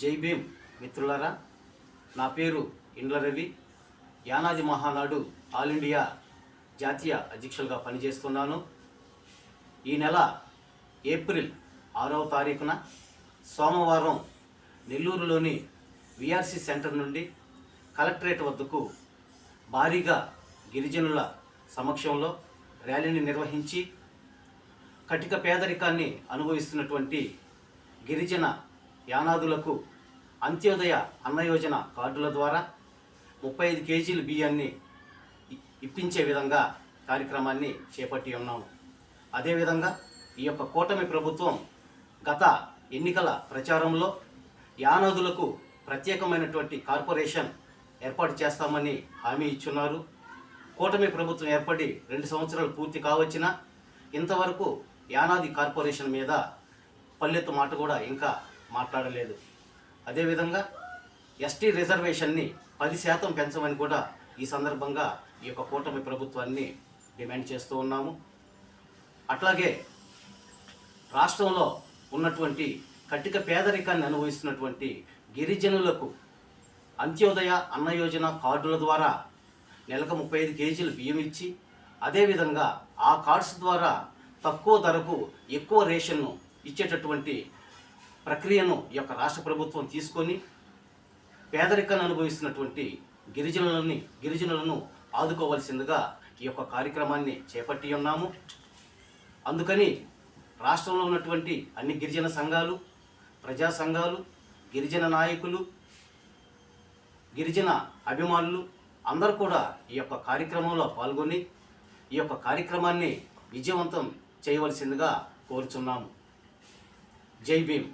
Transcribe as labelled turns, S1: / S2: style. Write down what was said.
S1: జై భీమ్ మిత్రులారా, నా పేరు ఇండ్ల రవి. యానాది మహానాడు ఆల్ ఇండియా జాతీయ అధ్యక్షులుగా పనిచేస్తున్నాను. ఈ నెల ఏప్రిల్ 6వ తారీఖున సోమవారం నెల్లూరులోని విఆర్సి సెంటర్ నుండి కలెక్టరేట్ వద్దకు భారీగా గిరిజనుల సమక్షంలో ర్యాలీని నిర్వహించి కటిక పేదరికాన్ని అనుభవిస్తున్నటువంటి గిరిజన యానాదులకు అంత్యోదయ అన్న యోజన కార్డుల ద్వారా 35 కేజీల బియ్యాన్ని ఇప్పించే విధంగా కార్యక్రమాన్ని చేపట్టి ఉన్నాము. అదేవిధంగా ఈ యొక్క కూటమి ప్రభుత్వం గత ఎన్నికల ప్రచారంలో యానాదులకు ప్రత్యేకమైనటువంటి కార్పొరేషన్ ఏర్పాటు చేస్తామని హామీ ఇచ్చున్నారు. కూటమి ప్రభుత్వం ఏర్పడి 2 సంవత్సరాలు పూర్తి కావచ్చినా ఇంతవరకు యానాది కార్పొరేషన్ మీద పల్లెత్తు మాట కూడా ఇంకా మాట్లాడలేదు. అదేవిధంగా ఎస్టీ రిజర్వేషన్ని 10% పెంచమని కూడా ఈ సందర్భంగా ఈ యొక్క కూటమి ప్రభుత్వాన్ని డిమాండ్ చేస్తూ ఉన్నాము. అట్లాగే రాష్ట్రంలో ఉన్నటువంటి కటిక పేదరికాన్ని అనుభవిస్తున్నటువంటి గిరిజనులకు అంత్యోదయ అన్న యోజన కార్డుల ద్వారా నెలకు 35 కేజీలు బియ్యం ఇచ్చి, అదేవిధంగా ఆ కార్డ్స్ ద్వారా తక్కువ ధరకు ఎక్కువ రేషన్ను ఇచ్చేటటువంటి ప్రక్రియను ఈ యొక్క రాష్ట్ర ప్రభుత్వం తీసుకొని పేదరికాన్ని అనుభవిస్తున్నటువంటి గిరిజనులను ఆదుకోవాల్సిందిగా ఈ యొక్క కార్యక్రమాన్ని చేపట్టి ఉన్నాము. అందుకని రాష్ట్రంలో ఉన్నటువంటి అన్ని గిరిజన సంఘాలు, ప్రజా సంఘాలు, గిరిజన నాయకులు, గిరిజన అభిమానులు అందరూ కూడా ఈ యొక్క కార్యక్రమంలో పాల్గొని ఈ యొక్క కార్యక్రమాన్ని విజయవంతం చేయవలసిందిగా కోరుచున్నాము. జై భీమ్.